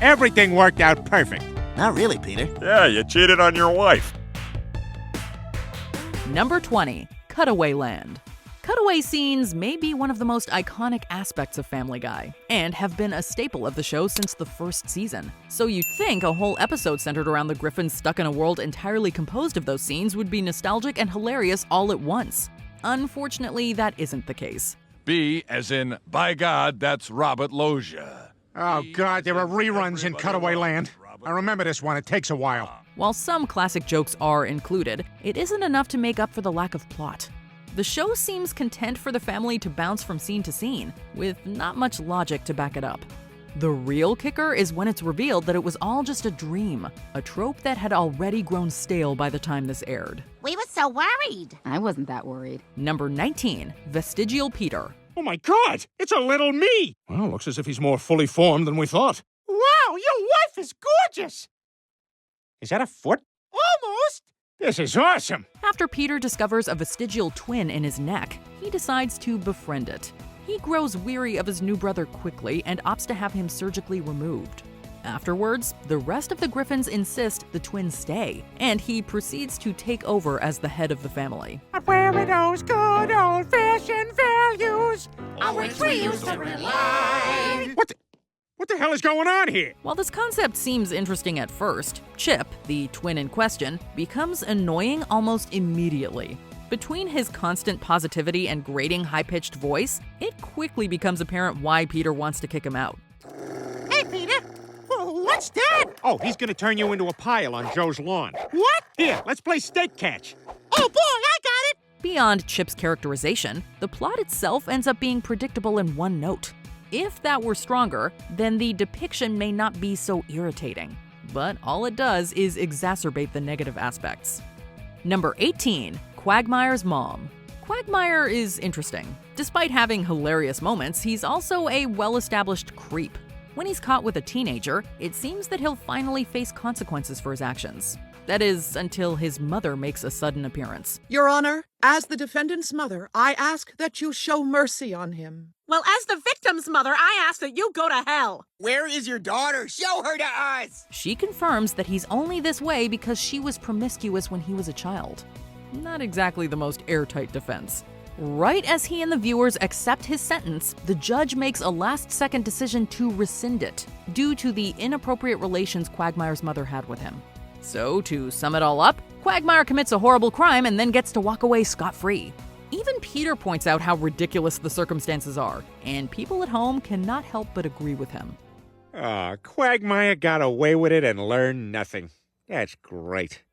Everything worked out perfect. Not really, Peter. Yeah, you cheated on your wife. Number 20, Cutawayland. Cutaway scenes may be one of the most iconic aspects of Family Guy, and have been a staple of the show since the first season. So you'd think a whole episode centered around the Griffins stuck in a world entirely composed of those scenes would be nostalgic and hilarious all at once. Unfortunately, that isn't the case. B as in, by God, that's Robert Loggia. Oh, God, there are reruns in Cutawayland. I remember this one. It takes a while. While some classic jokes are included, it isn't enough to make up for the lack of plot. The show seems content for the family to bounce from scene to scene, with not much logic to back it up. The real kicker is when it's revealed that it was all just a dream, a trope that had already grown stale by the time this aired. We were so worried. I wasn't that worried. Number 19, Vestigial Peter. Oh, my God, it's a little me. Well, looks as if he's more fully formed than we thought. Wow, your wife is gorgeous. Is that a foot? Almost. This is awesome. After Peter discovers a vestigial twin in his neck, he decides to befriend it. He grows weary of his new brother quickly and opts to have him surgically removed. Afterwards, the rest of the Griffins insist the twins stay, and he proceeds to take over as the head of the family. But where are those good old-fashioned values On which we used to rely. What the hell is going on here? While this concept seems interesting at first, Chip, the twin in question, becomes annoying almost immediately. Between his constant positivity and grating high-pitched voice, it quickly becomes apparent why Peter wants to kick him out. Hey, Peter. What's that? Oh, he's gonna turn you into a pile on Joe's lawn. What? Here, let's play stake catch. Oh, boy, I got it. Beyond Chip's characterization, the plot itself ends up being predictable in one note. If that were stronger, then the depiction may not be so irritating. But all it does is exacerbate the negative aspects. Number 18, Quagmire's mom. Quagmire is interesting. Despite having hilarious moments, he's also a well-established creep. When he's caught with a teenager, it seems that he'll finally face consequences for his actions. That is, until his mother makes a sudden appearance. Your Honor, as the defendant's mother, I ask that you show mercy on him. Well, as the victim's mother, I ask that you go to hell. Where is your daughter? Show her to us! She confirms that he's only this way because she was promiscuous when he was a child. Not exactly the most airtight defense. Right as he and the viewers accept his sentence, the judge makes a last-second decision to rescind it, due to the inappropriate relations Quagmire's mother had with him. So, to sum it all up, Quagmire commits a horrible crime and then gets to walk away scot-free. Even Peter points out how ridiculous the circumstances are, and people at home cannot help but agree with him. Quagmire got away with it and learned nothing. That's great.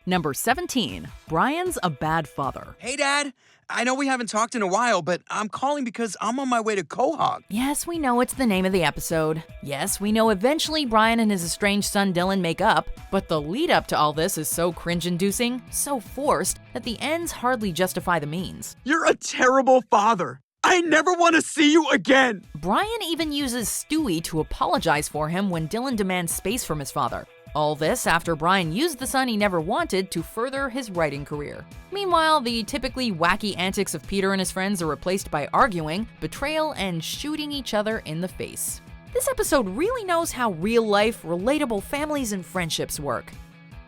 Number 17, Brian's a bad father. Hey, Dad. I know we haven't talked in a while, but I'm calling because I'm on my way to Quahog. Yes, we know it's the name of the episode. Yes, we know eventually Brian and his estranged son Dylan make up, but the lead up to all this is so cringe-inducing, so forced, that the ends hardly justify the means. You're a terrible father. I never want to see you again. Brian even uses Stewie to apologize for him when Dylan demands space from his father. All this after Brian used the son he never wanted to further his writing career. Meanwhile, the typically wacky antics of Peter and his friends are replaced by arguing, betrayal, and shooting each other in the face. This episode really knows how real-life, relatable families and friendships work.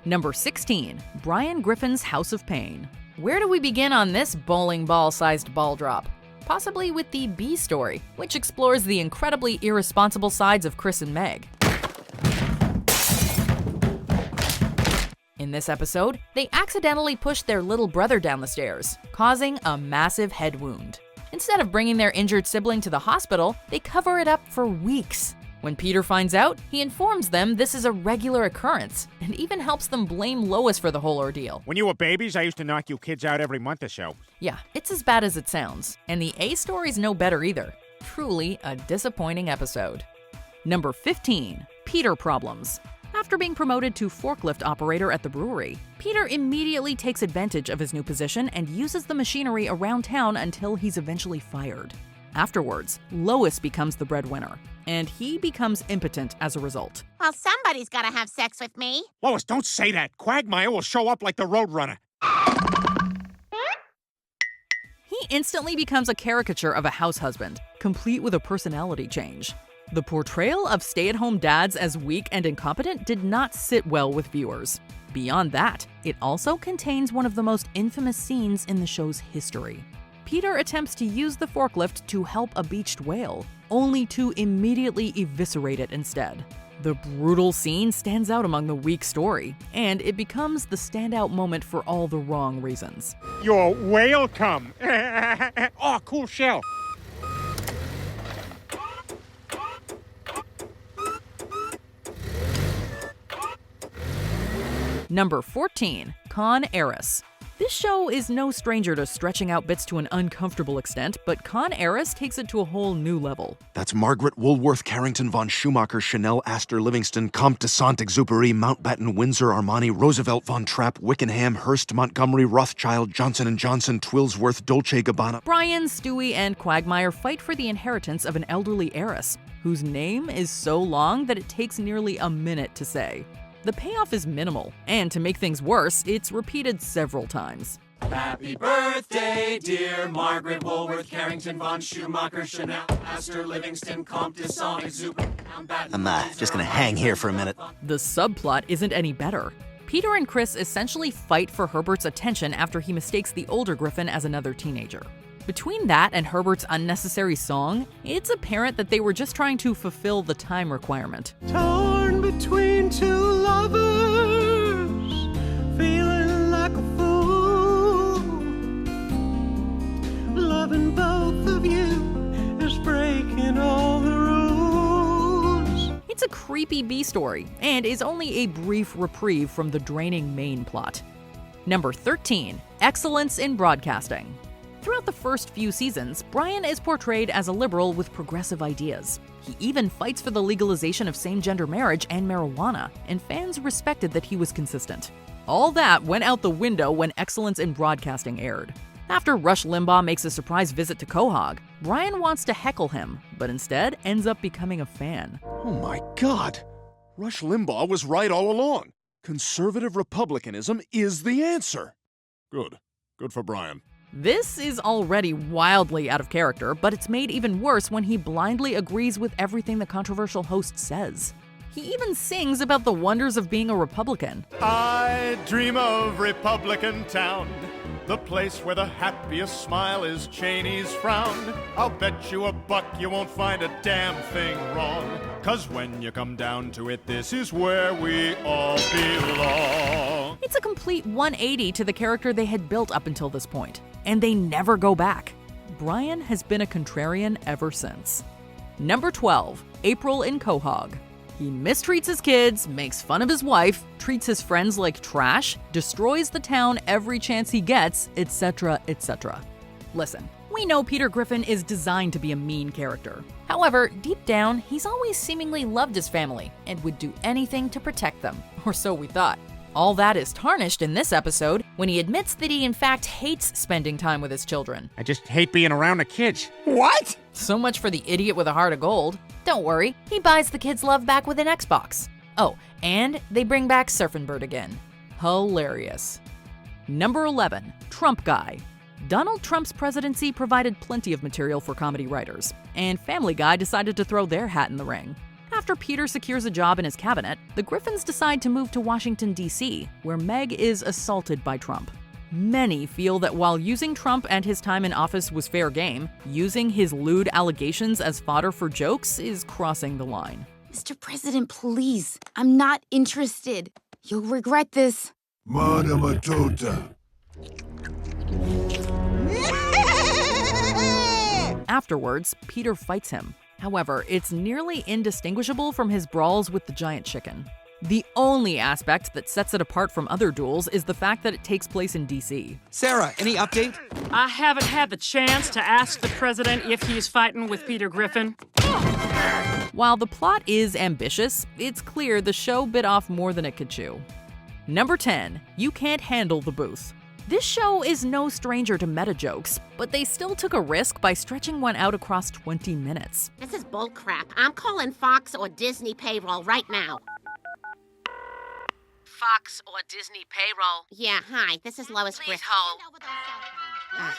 Number 16, Brian Griffin's House of Pain. Where do we begin on this bowling ball-sized ball drop? Possibly with the B story, which explores the incredibly irresponsible sides of Chris and Meg. In this episode, they accidentally push their little brother down the stairs, causing a massive head wound. Instead of bringing their injured sibling to the hospital, they cover it up for weeks. When Peter finds out, he informs them this is a regular occurrence, and even helps them blame Lois for the whole ordeal. When you were babies, I used to knock you kids out every month or so. Yeah, it's as bad as it sounds, and the A story's no better either. Truly a disappointing episode. Number 15, Peter Problems. After being promoted to forklift operator at the brewery, Peter immediately takes advantage of his new position and uses the machinery around town until he's eventually fired. Afterwards, Lois becomes the breadwinner, and he becomes impotent as a result. Well, somebody's gotta have sex with me. Lois, don't say that. Quagmire will show up like the Roadrunner. He instantly becomes a caricature of a house husband, complete with a personality change. The portrayal of stay-at-home dads as weak and incompetent did not sit well with viewers. Beyond that, it also contains one of the most infamous scenes in the show's history. Peter attempts to use the forklift to help a beached whale, only to immediately eviscerate it instead. The brutal scene stands out among the weak story, and it becomes the standout moment for all the wrong reasons. Your whale come. Oh, cool shell. Number 14, Con Heiress. This show is no stranger to stretching out bits to an uncomfortable extent, but Con Heiress takes it to a whole new level. That's Margaret, Woolworth, Carrington, von Schumacher, Chanel, Astor, Livingston, Comte de Saint-Exupéry, Mountbatten, Windsor, Armani, Roosevelt, Von Trapp, Wickenham, Hearst, Montgomery, Rothschild, Johnson & Johnson, Twillsworth, Dolce & Gabbana. Brian, Stewie, and Quagmire fight for the inheritance of an elderly heiress, whose name is so long that it takes nearly a minute to say. The payoff is minimal, and to make things worse, it's repeated several times. Happy birthday, dear Margaret, Woolworth, Carrington, von Schumacher, Chanel, Astor, Livingston, Comte de Saint-Exupéry. I'm just gonna hang here for a minute. The subplot isn't any better. Peter and Chris essentially fight for Herbert's attention after he mistakes the older Griffin as another teenager. Between that and Herbert's unnecessary song, it's apparent that they were just trying to fulfill the time requirement. Torn between two lovers, feeling like a fool. Loving both of you is breaking all the rules. It's a creepy B-story, and is only a brief reprieve from the draining main plot. Number 13, Excellence in Broadcasting. Throughout the first few seasons, Brian is portrayed as a liberal with progressive ideas. He even fights for the legalization of same-gender marriage and marijuana, and fans respected that he was consistent. All that went out the window when Excellence in Broadcasting aired. After Rush Limbaugh makes a surprise visit to Quahog, Brian wants to heckle him, but instead ends up becoming a fan. Oh my God! Rush Limbaugh was right all along. Conservative republicanism is the answer. Good. Good for Brian. This is already wildly out of character, but it's made even worse when he blindly agrees with everything the controversial host says. He even sings about the wonders of being a Republican. I dream of Republican Town, the place where the happiest smile is Cheney's frown. I'll bet you $1 you won't find a damn thing wrong, 'cause when you come down to it, this is where we all belong. It's a complete 180 to the character they had built up until this point, and they never go back. Brian has been a contrarian ever since. Number 12, April in Quahog. He mistreats his kids, makes fun of his wife, treats his friends like trash, destroys the town every chance he gets, etc., etc. Listen, we know Peter Griffin is designed to be a mean character. However, deep down, he's always seemingly loved his family and would do anything to protect them, or so we thought. All that is tarnished in this episode when he admits that he in fact hates spending time with his children. I just hate being around the kids. What? So much for the idiot with a heart of gold. Don't worry, he buys the kids' love back with an Xbox. Oh, and they bring back Surfin' Bird again. Hilarious. Number 11, Trump Guy. Donald Trump's presidency provided plenty of material for comedy writers, and Family Guy decided to throw their hat in the ring. After Peter secures a job in his cabinet, the Griffins decide to move to Washington, D.C., where Meg is assaulted by Trump. Many feel that while using Trump and his time in office was fair game, using his lewd allegations as fodder for jokes is crossing the line. Mr. President, please. I'm not interested. You'll regret this. Afterwards, Peter fights him. However, it's nearly indistinguishable from his brawls with the giant chicken. The only aspect that sets it apart from other duels is the fact that it takes place in D.C. Sarah, any update? I haven't had the chance to ask the president if he's fighting with Peter Griffin. While the plot is ambitious, it's clear the show bit off more than it could chew. Number 10, You Can't Handle the Booth. This show is no stranger to meta jokes, but they still took a risk by stretching one out across 20 minutes. This is bullcrap. I'm calling Fox or Disney payroll right now. Fox or Disney payroll. Yeah, hi. This is Lois Please Griffin. hold.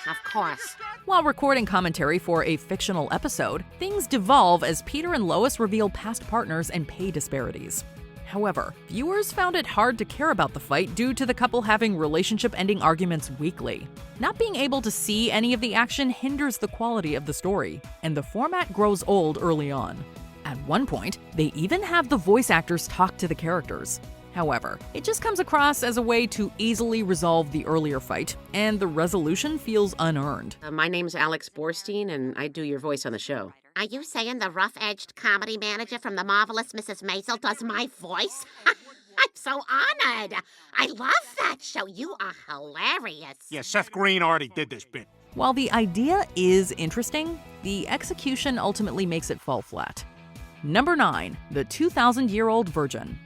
Of course. While recording commentary for a fictional episode, things devolve as Peter and Lois reveal past partners and pay disparities. However, viewers found it hard to care about the fight due to the couple having relationship-ending arguments weekly. Not being able to see any of the action hinders the quality of the story, and the format grows old early on. At one point, they even have the voice actors talk to the characters. However, it just comes across as a way to easily resolve the earlier fight, and the resolution feels unearned. My name's Alex Borstein, and I do your voice on the show. Are you saying the rough-edged comedy manager from The Marvelous Mrs. Maisel does my voice? I'm so honored. I love that show. You are hilarious. Yeah, Seth Green already did this bit. While the idea is interesting, the execution ultimately makes it fall flat. Number 9, The 2,000-Year-Old Virgin.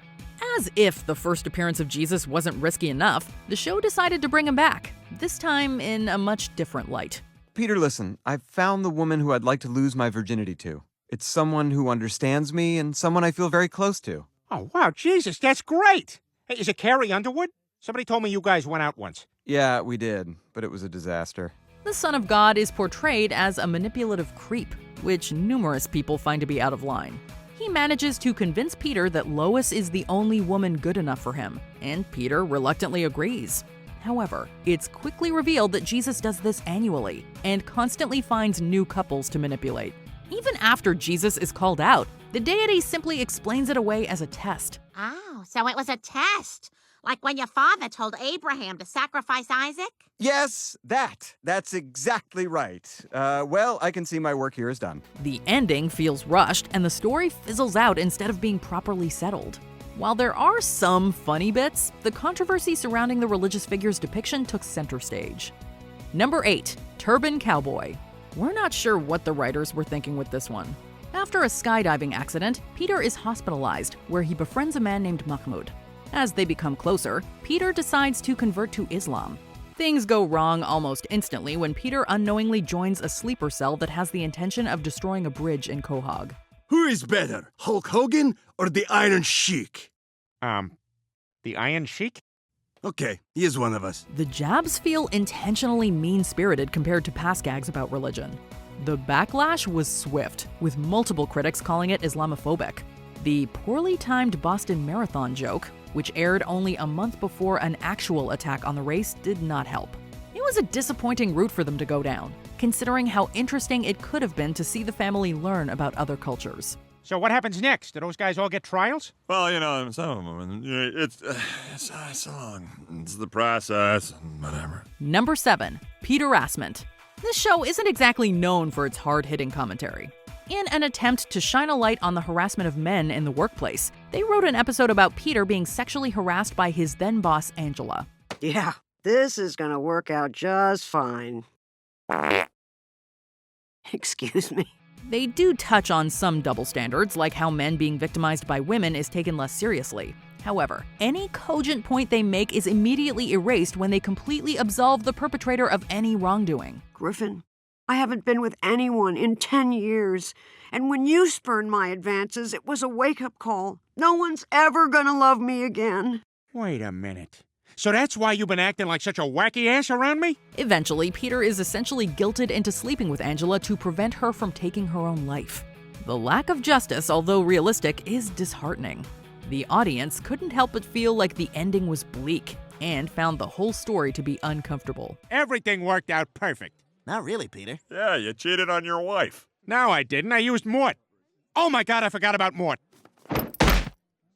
As if the first appearance of Jesus wasn't risky enough, the show decided to bring him back, this time in a much different light. Peter, listen, I've found the woman who I'd like to lose my virginity to. It's someone who understands me and someone I feel very close to. Oh, wow, Jesus, that's great. Hey, is it Carrie Underwood? Somebody told me you guys went out once. Yeah, we did, but it was a disaster. The Son of God is portrayed as a manipulative creep, which numerous people find to be out of line. He manages to convince Peter that Lois is the only woman good enough for him, and Peter reluctantly agrees. However, it's quickly revealed that Jesus does this annually and constantly finds new couples to manipulate. Even after Jesus is called out, the deity simply explains it away as a test. Oh, so it was a test. Like when your father told Abraham to sacrifice Isaac? Yes, that's exactly right. Well, I can see my work here is done. The ending feels rushed and the story fizzles out instead of being properly settled. While there are some funny bits, the controversy surrounding the religious figure's depiction took center stage. Number 8, Turban Cowboy. We're not sure what the writers were thinking with this one. After a skydiving accident, Peter is hospitalized, where he befriends a man named Mahmoud. As they become closer, Peter decides to convert to Islam. Things go wrong almost instantly when Peter unknowingly joins a sleeper cell that has the intention of destroying a bridge in Quahog. Who is better, Hulk Hogan or the Iron Sheik? The Iron Sheik? Okay, he is one of us. The jabs feel intentionally mean-spirited compared to past gags about religion. The backlash was swift, with multiple critics calling it Islamophobic. The poorly timed Boston Marathon joke, which aired only a month before an actual attack on the race, did not help. It was a disappointing route for them to go down, considering how interesting it could have been to see the family learn about other cultures. So what happens next? Do those guys all get trials? Well, you know, some of them, it's long. It's the process and whatever. Number 7, peter-assment. This show isn't exactly known for its hard-hitting commentary. In an attempt to shine a light on the harassment of men in the workplace, they wrote an episode about Peter being sexually harassed by his then-boss, Angela. Yeah, this is gonna work out just fine. Excuse me. They do touch on some double standards, like how men being victimized by women is taken less seriously. However, any cogent point they make is immediately erased when they completely absolve the perpetrator of any wrongdoing. Griffin, I haven't been with anyone in 10 years, and when you spurned my advances, it was a wake-up call. No one's ever gonna love me again. Wait a minute. So that's why you've been acting like such a wacky ass around me? Eventually, Peter is essentially guilted into sleeping with Angela to prevent her from taking her own life. The lack of justice, although realistic, is disheartening. The audience couldn't help but feel like the ending was bleak and found the whole story to be uncomfortable. Everything worked out perfect. Not really, Peter. Yeah, you cheated on your wife. No, I didn't. I used Mort. Oh my God, I forgot about Mort.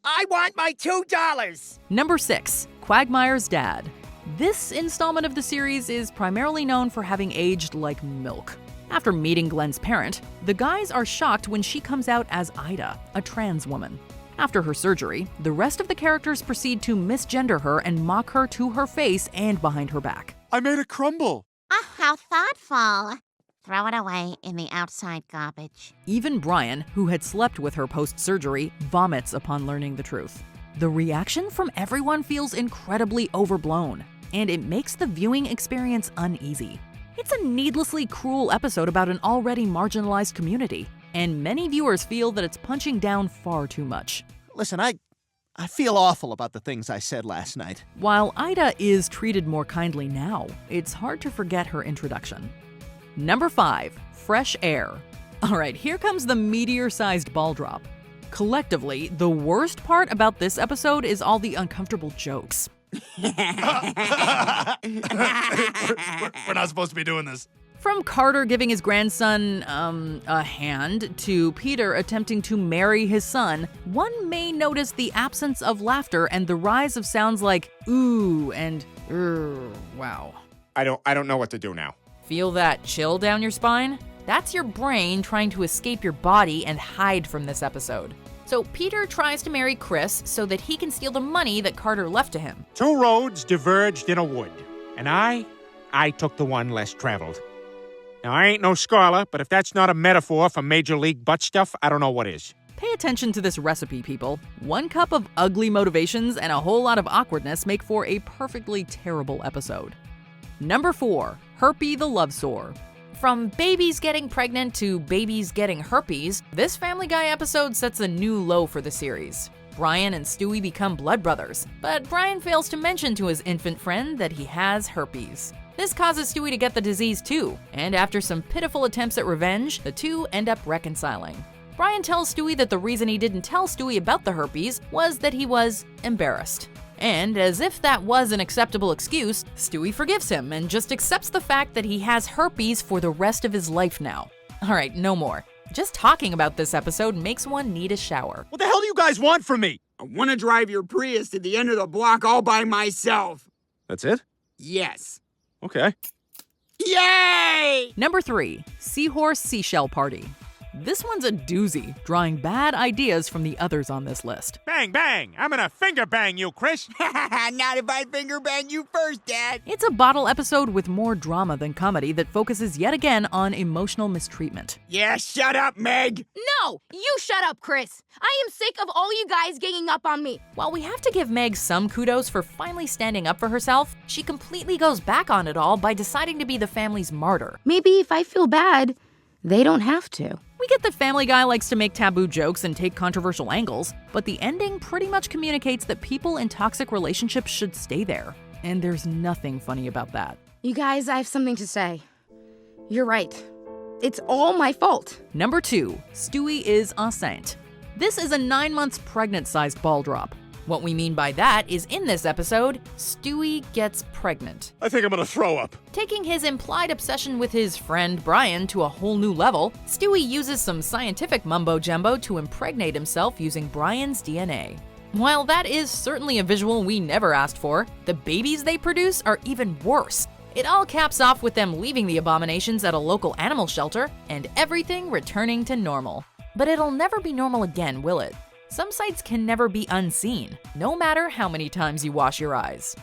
I want my $2! Number 6, Quagmires Dad. This installment of the series is primarily known for having aged like milk. After meeting Glenn's parent, the guys are shocked when she comes out as Ida, a trans woman. After her surgery, the rest of the characters proceed to misgender her and mock her to her face and behind her back. I made a crumble. Oh, how thoughtful. Throw it away in the outside garbage. Even Brian, who had slept with her post-surgery, vomits upon learning the truth. The reaction from everyone feels incredibly overblown, and it makes the viewing experience uneasy. It's a needlessly cruel episode about an already marginalized community, and many viewers feel that it's punching down far too much. Listen, I I feel awful about the things I said last night. While Ida is treated more kindly now, it's hard to forget her introduction. Number 5, fresh air. All right, here comes the meteor-sized ball drop. Collectively, the worst part about this episode is all the uncomfortable jokes. We're not supposed to be doing this. From Carter giving his grandson, a hand, to Peter attempting to marry his son, one may notice the absence of laughter and the rise of sounds like ooh and wow. I don't know what to do now. Feel that chill down your spine? That's your brain trying to escape your body and hide from this episode. So Peter tries to marry Chris so that he can steal the money that Carter left to him. 2 roads diverged in a wood, and I took the one less traveled. Now, I ain't no scholar, but if that's not a metaphor for Major League butt stuff, I don't know what is. Pay attention to this recipe, people. 1 cup of ugly motivations and a whole lot of awkwardness make for a perfectly terrible episode. Number 4, Herpy the Love Sore. From babies getting pregnant to babies getting herpes, this Family Guy episode sets a new low for the series. Brian and Stewie become blood brothers, but Brian fails to mention to his infant friend that he has herpes. This causes Stewie to get the disease too, and after some pitiful attempts at revenge, the two end up reconciling. Brian tells Stewie that the reason he didn't tell Stewie about the herpes was that he was embarrassed. And as if that was an acceptable excuse, Stewie forgives him and just accepts the fact that he has herpes for the rest of his life now. Alright, no more. Just talking about this episode makes one need a shower. What the hell do you guys want from me? I want to drive your Prius to the end of the block all by myself. That's it? Yes. Okay. Yay! Number 3, Seahorse Seashell Party. This one's a doozy, drawing bad ideas from the others on this list. Bang, bang! I'm gonna finger bang you, Chris! Not if I finger bang you first, Dad! It's a bottle episode with more drama than comedy that focuses yet again on emotional mistreatment. Yeah, shut up, Meg! No! You shut up, Chris! I am sick of all you guys ganging up on me! While we have to give Meg some kudos for finally standing up for herself, she completely goes back on it all by deciding to be the family's martyr. Maybe if I feel bad, they don't have to. We get that Family Guy likes to make taboo jokes and take controversial angles, but the ending pretty much communicates that people in toxic relationships should stay there. And there's nothing funny about that. You guys, I have something to say. You're right. It's all my fault. Number 2, Stewie Is Enceinte. This is a 9 months pregnant-sized ball drop. What we mean by that is in this episode, Stewie gets pregnant. I think I'm gonna throw up. Taking his implied obsession with his friend Brian to a whole new level, Stewie uses some scientific mumbo-jumbo to impregnate himself using Brian's DNA. While that is certainly a visual we never asked for, the babies they produce are even worse. It all caps off with them leaving the abominations at a local animal shelter and everything returning to normal. But it'll never be normal again, will it? Some sights can never be unseen, no matter how many times you wash your eyes.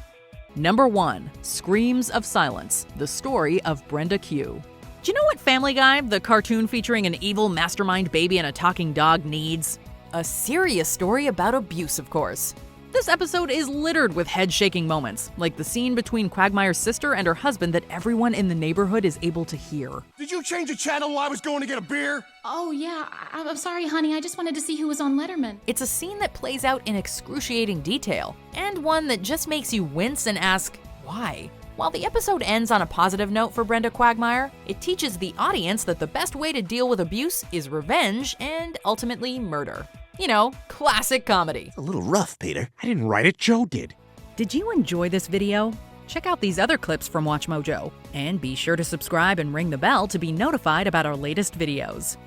Number 1, Screams of Silence, the story of Brenda Q. Do you know what Family Guy, the cartoon featuring an evil mastermind baby and a talking dog, needs? A serious story about abuse, of course. This episode is littered with head-shaking moments, like the scene between Quagmire's sister and her husband that everyone in the neighborhood is able to hear. Did you change the channel while I was going to get a beer? Oh, yeah. I'm sorry, honey. I just wanted to see who was on Letterman. It's a scene that plays out in excruciating detail, and one that just makes you wince and ask, why? While the episode ends on a positive note for Brenda Quagmire, it teaches the audience that the best way to deal with abuse is revenge and ultimately murder. You know, classic comedy. A little rough, Peter. I didn't write it, Joe did. Did you enjoy this video? Check out these other clips from WatchMojo, and be sure to subscribe and ring the bell to be notified about our latest videos.